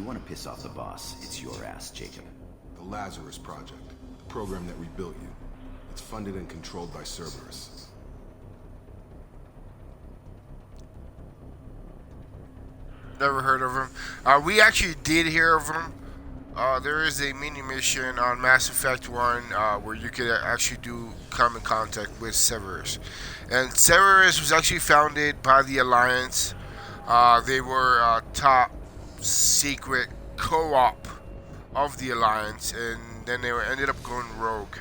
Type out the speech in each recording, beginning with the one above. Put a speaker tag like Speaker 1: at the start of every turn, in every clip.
Speaker 1: want to piss off the boss, it's your ass, Jacob.
Speaker 2: The Lazarus Project, the program that rebuilt you. It's funded and controlled by Cerberus.
Speaker 3: Never heard of him. We actually did hear of him. There is a mini mission on Mass Effect 1 where you could actually come in contact with Cerberus. And Cerberus was actually founded by the Alliance. They were a top secret co-op of the Alliance, and then they ended up going rogue.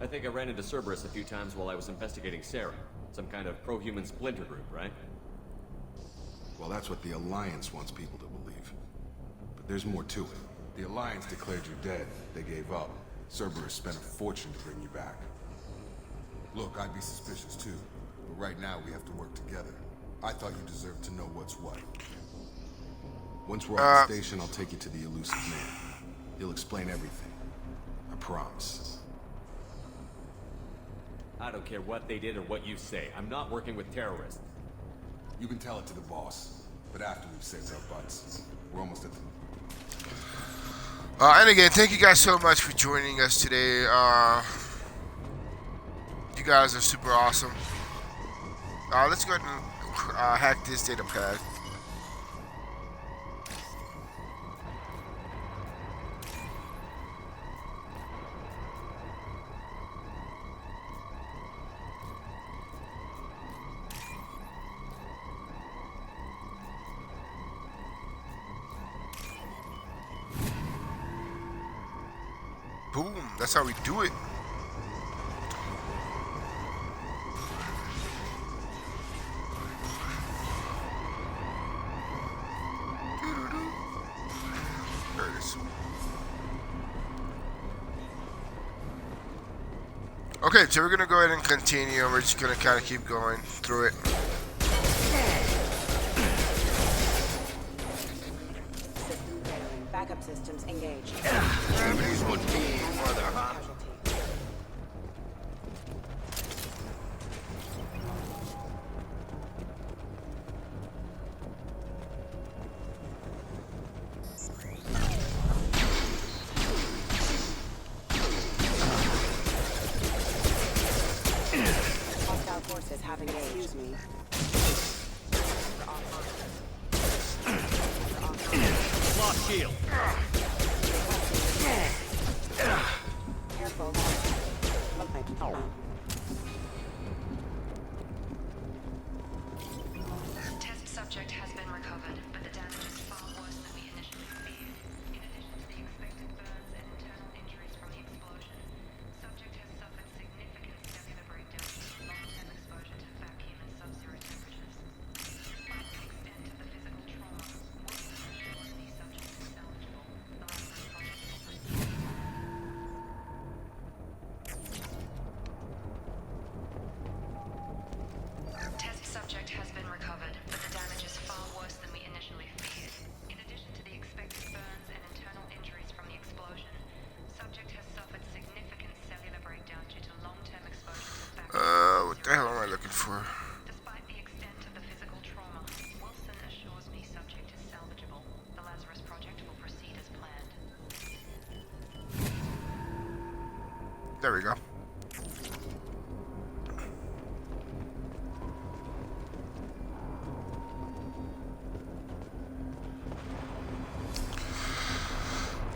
Speaker 4: I think I ran into Cerberus a few times while I was investigating Sarah. Some kind of pro-human splinter group, right?
Speaker 2: Well, that's what the Alliance wants people to believe. But there's more to it. The Alliance declared you dead. They gave up. Cerberus spent a fortune to bring you back. Look, I'd be suspicious too. But right now, we have to work together. I thought you deserved to know what's what. Once we're off the station, I'll take you to the elusive man. He'll explain everything. I promise.
Speaker 4: I don't care what they did or what you say. I'm not working with terrorists.
Speaker 2: You can tell it to the boss, but after we've saved our butts. We're almost at the...
Speaker 3: And again, thank you guys so much for joining us today. You guys are super awesome. Let's go ahead and hack this data pad. Boom, that's how we do it. There it is. Okay, so we're gonna go ahead and continue. We're just gonna kind of keep going through it.
Speaker 5: Backup systems engaged.
Speaker 1: Gravity's what being mother, huh?
Speaker 5: Hostile forces have engaged. Excuse me.
Speaker 6: Lost shield.
Speaker 5: Careful. Okay.
Speaker 7: Test subject has been recovered, but the damage is far worse than we initially feared. In addition to the expected burns and internal injuries from the explosion, subject has suffered significant cellular breakdown due to long-term exposure to vacuum and sub-zero temperatures. Despite the extent of the physical trauma, Wilson assures the subject is salvageable. The Lazarus project will proceed. Test subject has been recovered, but the damage is far worse than we initially feared. In addition to the expected burns and internal injuries from the explosion, subject has suffered significant cellular breakdown due to long-term exposure to vacuum.
Speaker 3: What the hell am I looking for?
Speaker 7: Despite the extent of the physical trauma, Wilson assures me subject is salvageable. The Lazarus project will proceed as planned.
Speaker 3: There we go.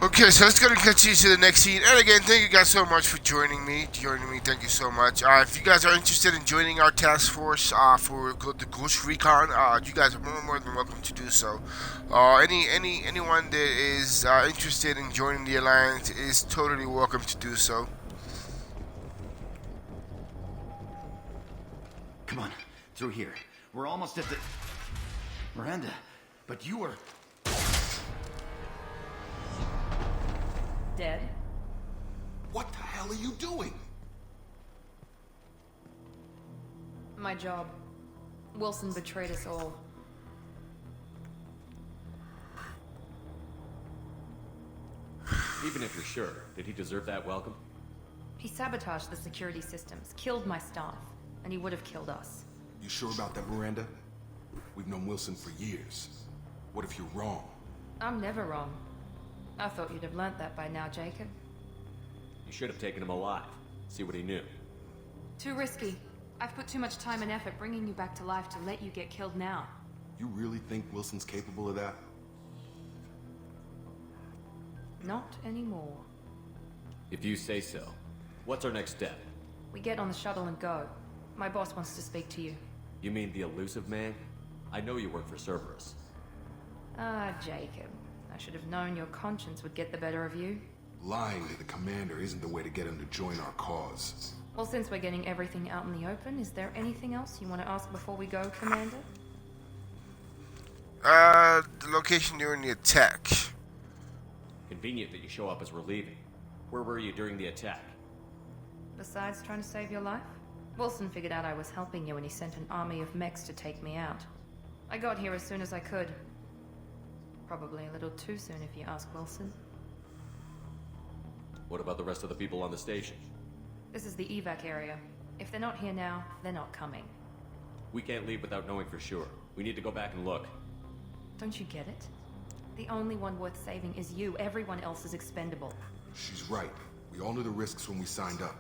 Speaker 3: Okay, so let's go and continue to the next scene. And again, thank you guys so much for joining me. Thank you so much. If you guys are interested in joining our task force for the Ghost Recon, you guys are more than welcome to do so. Anyone that is interested in joining the Alliance is totally welcome to do so.
Speaker 1: Come on, through here. We're almost at the... Miranda, but you were...
Speaker 5: Dead?
Speaker 2: What the hell are you doing?
Speaker 8: My job. Wilson betrayed us all.
Speaker 4: Even if you're sure, did he deserve that welcome?
Speaker 8: He sabotaged the security systems, killed my staff, and he would have killed us.
Speaker 2: You sure about that, Miranda? We've known Wilson for years. What if you're wrong?
Speaker 8: I'm never wrong. I thought you'd have learnt that by now, Jacob.
Speaker 4: You should have taken him alive. See what he knew.
Speaker 8: Too risky. I've put too much time and effort bringing you back to life to let you get killed now.
Speaker 2: You really think Wilson's capable of that?
Speaker 8: Not anymore.
Speaker 4: If you say so. What's our next step?
Speaker 8: We get on the shuttle and go. My boss wants to speak to you.
Speaker 4: You mean the elusive man? I know you work for Cerberus.
Speaker 8: Ah, Jacob. I should have known your conscience would get the better of you.
Speaker 2: Lying to the commander isn't the way to get him to join our cause.
Speaker 8: Well, since we're getting everything out in the open, is there anything else you want to ask before we go, Commander?
Speaker 3: The location during the attack.
Speaker 4: Convenient that you show up as we're leaving. Where were you during the attack?
Speaker 8: Besides trying to save your life? Wilson figured out I was helping you when he sent an army of mechs to take me out. I got here as soon as I could. Probably a little too soon if you ask Wilson.
Speaker 4: What about the rest of the people on the station?
Speaker 8: This is the evac area. If they're not here now, they're not coming.
Speaker 4: We can't leave without knowing for sure. We need to go back and look.
Speaker 8: Don't you get it? The only one worth saving is you. Everyone else is expendable.
Speaker 2: She's right. We all knew the risks when we signed up.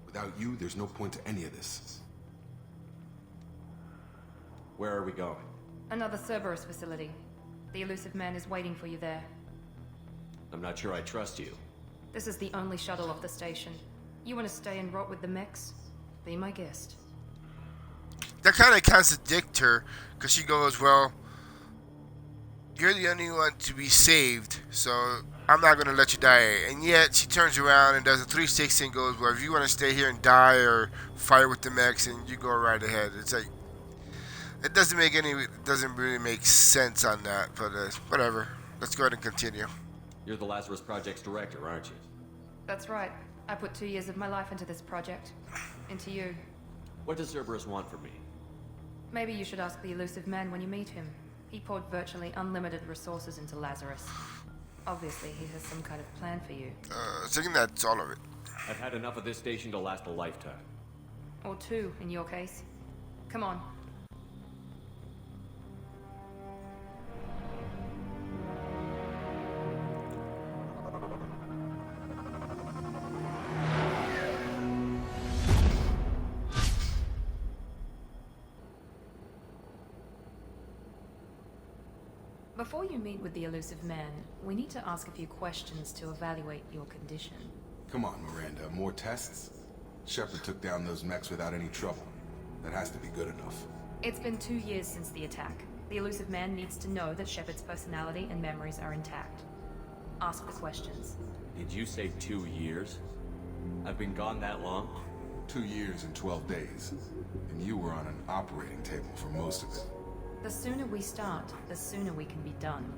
Speaker 2: Without you, there's no point to any of this.
Speaker 4: Where are we going?
Speaker 8: Another Cerberus facility. The elusive man is waiting for you there.
Speaker 4: I'm not sure I trust you.
Speaker 8: This is the only shuttle off the station. You want to stay and rot with the mechs? Be my guest.
Speaker 3: That kind of contradicts her, because she goes, well, you're the only one to be saved, so I'm not going to let you die. And yet, she turns around and does a 360 and goes, well, if you want to stay here and die or fight with the mechs, and you go right ahead. It's like, it doesn't really make sense on that, but whatever. Let's go ahead and continue.
Speaker 4: You're the Lazarus Project's director, aren't you?
Speaker 8: That's right. I put 2 years of my life into this project. Into you.
Speaker 4: What does Cerberus want from me?
Speaker 8: Maybe you should ask the elusive man when you meet him. He poured virtually unlimited resources into Lazarus. Obviously, he has some kind of plan for you.
Speaker 3: Thinking that's all of it.
Speaker 4: I've had enough of this station to last a lifetime.
Speaker 8: Or 2, in your case. Come on. Before you meet with the elusive man, we need to ask a few questions to evaluate your condition.
Speaker 2: Come on, Miranda. More tests? Shepard took down those mechs without any trouble. That has to be good enough.
Speaker 8: It's been 2 years since the attack. The elusive man needs to know that Shepard's personality and memories are intact. Ask the questions.
Speaker 4: Did you say 2 years? I've been gone that long?
Speaker 2: 2 years and 12 days. And you were on an operating table for most of it.
Speaker 8: The sooner we start, the sooner we can be done.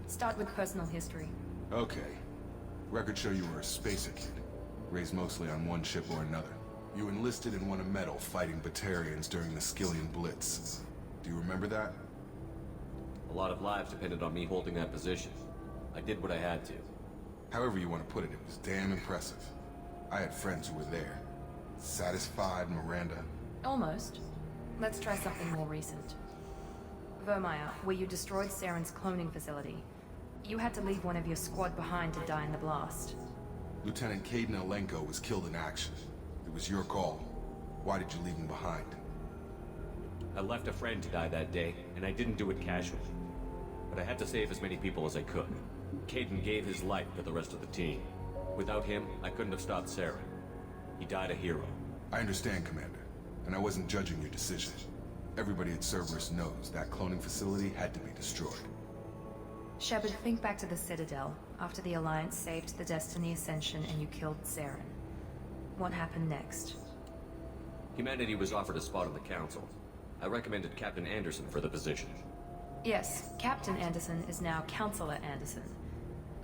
Speaker 8: Start with personal history.
Speaker 2: Okay. Records show you were a spacer kid, raised mostly on one ship or another. You enlisted and won a medal fighting Batarians during the Skillian Blitz. Do you remember that?
Speaker 4: A lot of lives depended on me holding that position. I did what I had to.
Speaker 2: However you want to put it, it was damn impressive. I had friends who were there. Satisfied, Miranda?
Speaker 8: Almost. Let's try something more recent. Vermeer, where you destroyed Saren's cloning facility. You had to leave one of your squad behind to die in the blast.
Speaker 2: Lieutenant Caden Alenko was killed in action. It was your call. Why did you leave him behind?
Speaker 4: I left a friend to die that day, and I didn't do it casually. But I had to save as many people as I could. Caden gave his life for the rest of the team. Without him, I couldn't have stopped Saren. He died a hero.
Speaker 2: I understand, Commander, and I wasn't judging your decision. Everybody at Cerberus knows that cloning facility had to be destroyed.
Speaker 8: Shepard, think back to the Citadel, after the Alliance saved the Destiny Ascension and you killed Saren. What happened next?
Speaker 4: Humanity was offered a spot on the Council. I recommended Captain Anderson for the position.
Speaker 8: Yes, Captain Anderson is now Counselor Anderson.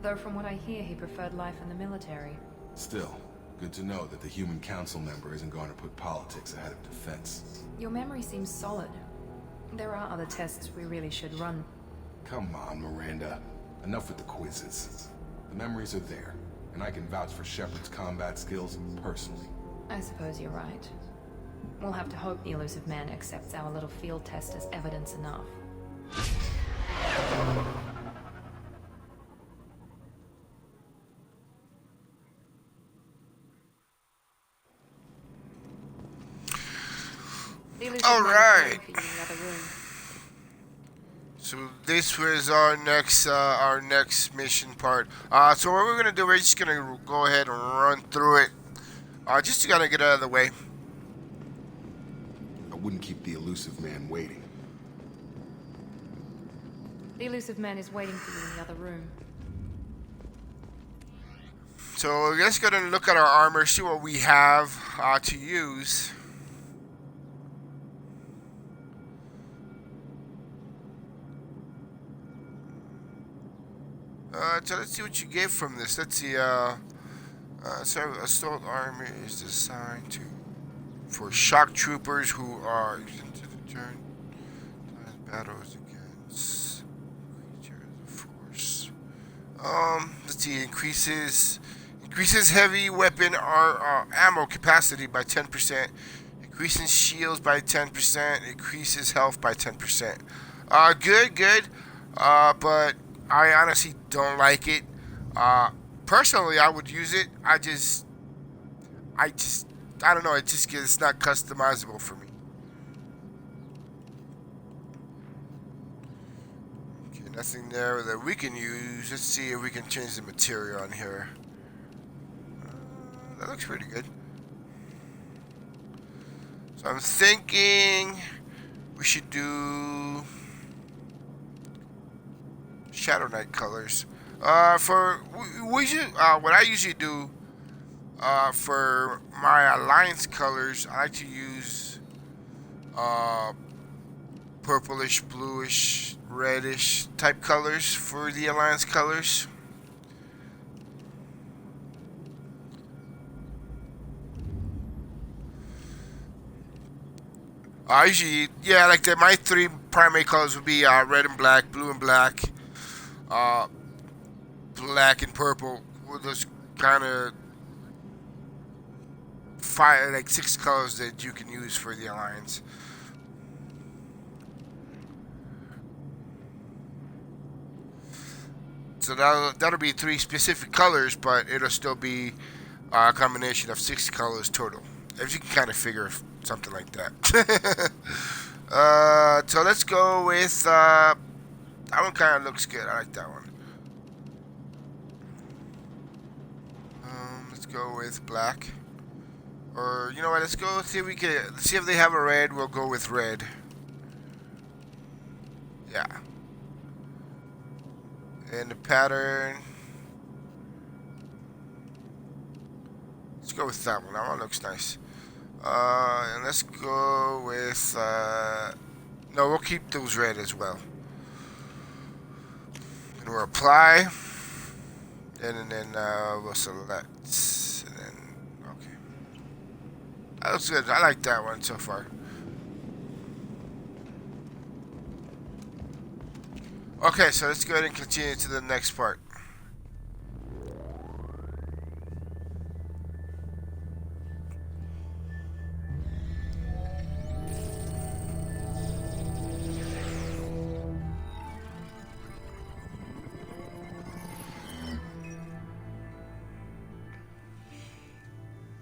Speaker 8: Though from what I hear, he preferred life in the military.
Speaker 2: Still, good to know that the human council member isn't going to put politics ahead of defense.
Speaker 8: Your memory seems solid. There are other tests we really should run.
Speaker 2: Come on, Miranda. Enough with the quizzes. The memories are there, and I can vouch for Shepard's combat skills personally.
Speaker 8: I suppose you're right. We'll have to hope the elusive man accepts our little field test as evidence enough. The elusive
Speaker 3: All
Speaker 8: man is
Speaker 3: right.
Speaker 8: waiting for you in the other room.
Speaker 3: So this was our next mission part. So what we're gonna do, we're just gonna go ahead and run through it. Just to kind of get out of the way.
Speaker 2: I wouldn't keep the elusive man waiting.
Speaker 8: The elusive man is waiting for you in the other room.
Speaker 3: So let's go and look at our armor, see what we have to use. So let's see what you get from this. Let's see. So assault armor is designed for shock troopers who are using to turn battles against creatures of force. Let's see. Increases heavy weapon or ammo capacity by 10%. Increases shields by 10%. Increases health by 10%. Good. But I honestly don't like it. Personally, I would use it. I don't know. It's not customizable for me. Okay, nothing there that we can use. Let's see if we can change the material on here. That looks pretty good. So I'm thinking we should do Shadow Knight colors. What I usually do for my Alliance colors, I like to use purplish, bluish, reddish type colors for the Alliance colors. Usually, yeah, like that. My three primary colors would be red and black, blue and black, black and purple. With those kind of like 6 colors that you can use for the Alliance. So that'll be 3 specific colors, but it'll still be a combination of 6 colors total. If you can kind of figure something like that. So let's go with that one. Kind of looks good. I like that one. Let's go with black. Or you know what? Let's go see if we can. Let's see if they have a red. We'll go with red. Yeah. And the pattern. Let's go with that one. That one looks nice. And let's go with, no, we'll keep those red as well. And we'll apply. And then, we'll select. And then, okay. That looks good. I like that one so far. Okay, so let's go ahead and continue to the next part.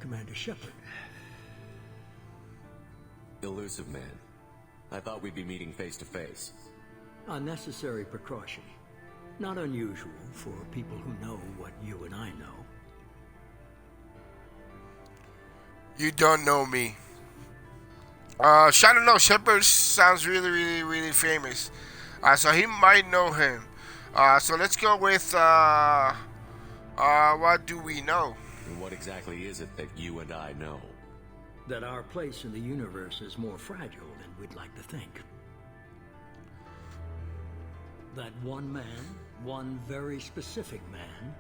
Speaker 6: Commander Shepard.
Speaker 4: Elusive man. I thought we'd be meeting face to face.
Speaker 6: A necessary precaution. Not unusual for people who know what you and I know.
Speaker 3: You don't know me. I don't know. Shepard sounds really famous. So he might know him. So let's go with what do we know?
Speaker 4: And what exactly is it that you and I know?
Speaker 6: That our place in the universe is more fragile than we'd like to think. That one man, one very specific man,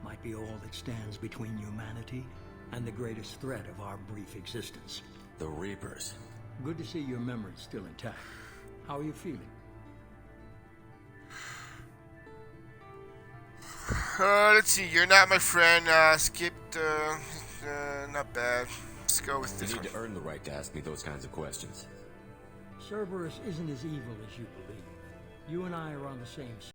Speaker 6: might be all that stands between humanity and the greatest threat of our brief existence.
Speaker 4: The Reapers.
Speaker 6: Good to see your memory's still intact. How are you feeling?
Speaker 3: Let's see. You're not my friend. Skipped. Not bad. Let's go with
Speaker 4: You
Speaker 3: this
Speaker 4: need
Speaker 3: one.
Speaker 4: to earn the right to ask me those kinds of questions.
Speaker 6: Cerberus isn't as evil as you believe. You and I are on the same side.